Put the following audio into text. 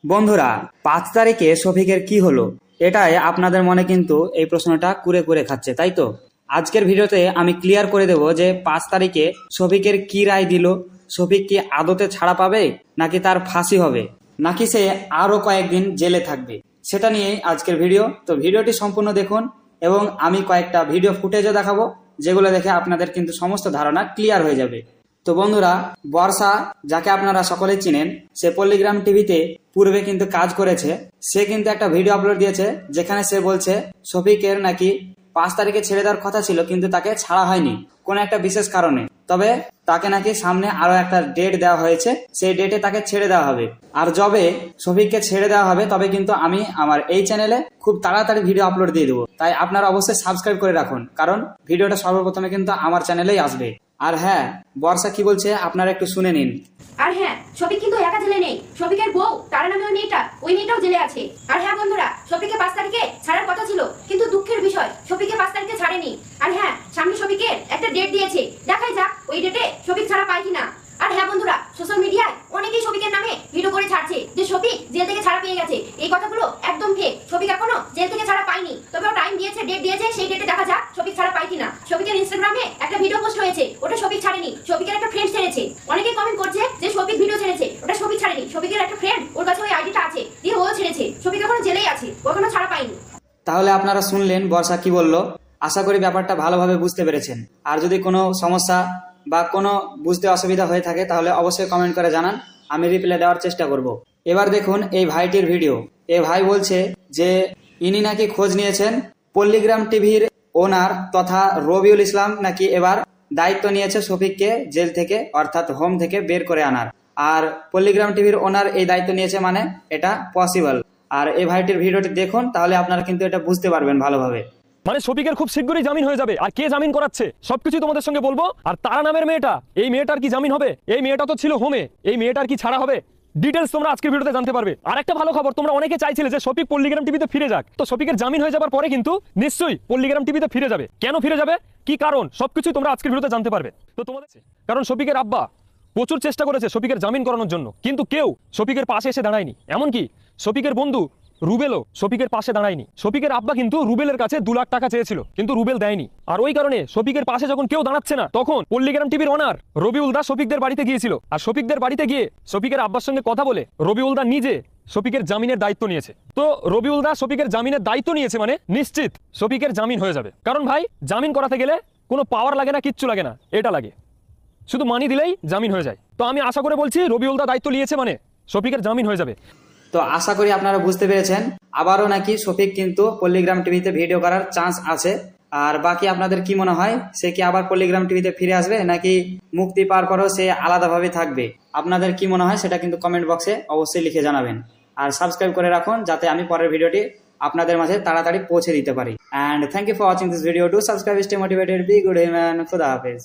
বন্ধুরা, 5 তারিখে শফিকের কি হলো, এটাই আপনাদের মনে কিন্তু এই প্রশ্নটা কুরে কুরে খাচ্ছে, তাই তো? আজকের ভিডিওতে আমি ক্লিয়ার করে দেব যে 5 তারিখে শফিকের কি রায় দিল, শফিক কি আদতে ছাড়া পাবে, নাকি তার ফাঁসি হবে, নাকি সে আরো কয়েকদিন জেলে থাকবে, সেটা নিয়েই আজকের ভিডিও। তো ভিডিওটি সম্পূর্ণ দেখুন এবং আমি কয়েকটা ভিডিও ফুটেজও দেখাবো, যেগুলো দেখে আপনাদের কিন্তু সমস্ত ধারণা ক্লিয়ার হয়ে যাবে। তো বন্ধুরা, বর্ষা, যাকে আপনারা সকলে চিনেন, সে পল্লীগ্রাম টিভিতে পূর্বে কিন্তু কাজ করেছে। সে কিন্তু একটা ভিডিও আপলোড দিয়েছে যেখানে সে বলছে শফিকের নাকি 5 তারিখে ছেড়ে দেওয়ার কথা ছিল, কিন্তু তাকে ছাড়া হয়নি কোন একটা বিশেষ কারণে। তবে তাকে নাকি সামনে আরো একটা ডেট দেওয়া হয়েছে, সেই ডেটে তাকে ছেড়ে দেওয়া হবে। আর যবে শফিককে ছেড়ে দেওয়া হবে তবে কিন্তু আমি আমার এই চ্যানেলে খুব তাড়াতাড়ি ভিডিও আপলোড দিয়ে দেবো। তাই আপনারা অবশ্যই সাবস্ক্রাইব করে রাখুন, কারণ ভিডিওটা সর্বপ্রথমে কিন্তু আমার চ্যানেলেই আসবে। আর হ্যাঁ, বর্ষা কি বলছে আপনারা একটু শুনে নিন। আর হ্যাঁ, শফিক কিন্তু একা জেলে নেই, শফিকের বউ তারা নামে ওই মেয়েটাও জেলে আছে। আর হ্যাঁ বন্ধুরা, শফিককে 5 তারিখে ছাড়ার কথা ছিল, কিন্তু দুঃখের বিষয় শফিককে 5 তারিখে ছাড়েনি। আর হ্যাঁ, সামনে শফিকের একটা ডেট দিয়েছে, দেখাই যাক ওই ডেটে শফিক ছাড়া পায় কিনা। আর হ্যাঁ বন্ধুরা, সোশ্যাল মিডিয়ায় অনেকেই শফিকের নামে ভিডিও করে ছাড়ছে যে শফিক জেল থেকে ছাড়া পেয়ে গেছে। এই কথাগুলো একদম ফেক। শফিক এখনো জেল থেকে ছাড়া পায়নি, তবে ও টাইম দিয়েছে, ডেট দিয়েছে, সেই ডেটে দেখা যাক শফিক ছাড়া পায় কিনা। শফিকের ইনস্টাগ্রামে একটা ভিডিও পোস্ট হয়েছে, ওটা শফিক ছাড়েনি, শফিকের একটা ফ্রেন্ড ছেড়েছে। অনেকেই কমেন্ট করছে যে শফিক ভিডিও ছেড়েছে, ওটা শফিক ছাড়েনি, শফিকের একটা ফ্রেন্ড ওর কাছে ওই আইডিটা আছে, দিয়ে ও ছেড়েছে। শফিক এখনো জেলেই আছে, ও এখনো ছাড়া পায়নি। তাহলে আপনারা শুনলেন বর্ষা কি বললো। আশা করি ব্যাপারটা ভালোভাবে বুঝতে পেরেছেন। আর যদি কোনো সমস্যা বা কোনো বুঝতে অসুবিধা হয়ে থাকে তাহলে অবশ্যই কমেন্ট করে জানান, আমি রিপ্লাই দেওয়ার চেষ্টা করব। এবার দেখুন এই ভাইটির ভিডিও। এই ভাই বলছে যে ইনি নাকি খোঁজ নিয়েছেন, পল্লীগ্রাম টিভির ওনার তথা রবিউল ইসলাম নাকি এবার দায়িত্ব নিয়েছে শফিককে জেল থেকে অর্থাৎ হোম থেকে বের করে আনার। আর পল্লীগ্রাম টিভির ওনার এই দায়িত্ব নিয়েছে মানে এটা পসিবল। আর এই ভাইটির ভিডিওটি দেখুন, তাহলে আপনারা কিন্তু এটা বুঝতে পারবেন ভালোভাবে। মানে শফিকের খুব শীঘ্রই জামিন হয়ে যাবে, আর কে জামিন করাচ্ছে সবকিছু তোমাদের সঙ্গে বলবো। আর তারা নামের মেয়েটা, এই মেয়েটার কি জামিন হবে? এই মেয়েটা তো ছিল হোমে, এই মেয়েটার কি ছাড়া হবে? ডিটেলস তোমরা আজকের ভিডিওতে জানতে পারবে। আর একটা ভালো খবর, তোমরা অনেকে চাইছিলে যে শফিক পল্লীগ্রাম টিভিতে ফিরে যাক, তো শফিকের জামিন হয়ে যাবার পরে কিন্তু নিশ্চয়ই পল্লীগ্রাম টিভিতে ফিরে যাবে। কেন ফিরে যাবে, কি কারণ, সবকিছু তোমরা আজকের ভিডিওতে জানতে পারবে। তো তোমাদের কারণ শফিকের আব্বা প্রচুর চেষ্টা করেছে শফিকের জামিন করানোর জন্য, কিন্তু কেউ শফিকের পাশে এসে দাঁড়ায়নি। এমনকি শফিকের বন্ধু রুবেলও শফিকের পাশে দাঁড়ায়নি। শফিকের আব্বা কিন্তু রুবেলের কাছে 2 লাখ টাকা চেয়েছিল, কিন্তু রুবেল দেয়নি। আর ওই কারণে শফিকের পাশে যখন কেউ দাঁড়াচ্ছে না, তখন পল্লীগ্রাম টিভির ওনার রবিউল দা শফিকদের বাড়িতে গিয়েছিল। আর শফিকদের বাড়িতে গিয়ে শফিকের আব্বার সঙ্গে কথা বলে রবিউল দা নিজে শফিকের জামিনের দায়িত্ব নিয়েছে। তো রবিউল দা শফিকের জামিনের দায়িত্ব নিয়েছে মানে নিশ্চিত শফিকের জামিন হয়ে যাবে। কারণ ভাই, জামিন করাতে গেলে কোনো পাওয়ার লাগে না, কিচ্ছু লাগে না, এটা লাগে শুধু মানি দিলেই জামিন হয়ে যায়। তো আমি আশা করে বলছি রবিউল দা দায়িত্ব নিয়েছে মানে শফিকের জামিন হয়ে যাবে। তো আশা করি আপনারা বুঝতে পেরেছেন। আবারও নাকি শফিক কিন্তু পল্লীগ্রাম টিভিতে ভিডিও করার চান্স আছে। আর বাকি আপনাদের কি মনে হয়, সে কি আবার পল্লীগ্রাম টিভিতে ফিরে আসবে, নাকি মুক্তি পাওয়ার পরও সে আলাদাভাবে থাকবে? আপনাদের কি মনে হয় সেটা কিন্তু কমেন্ট বক্সে অবশ্যই লিখে জানাবেন। আর সাবস্ক্রাইব করে রাখুন যাতে আমি পরের ভিডিওটি আপনাদের মাঝে তাড়াতাড়ি পৌঁছে দিতে পারি। And thank you for watching this video. Do subscribe, stay motivated, be good, খুদা হাফেজ।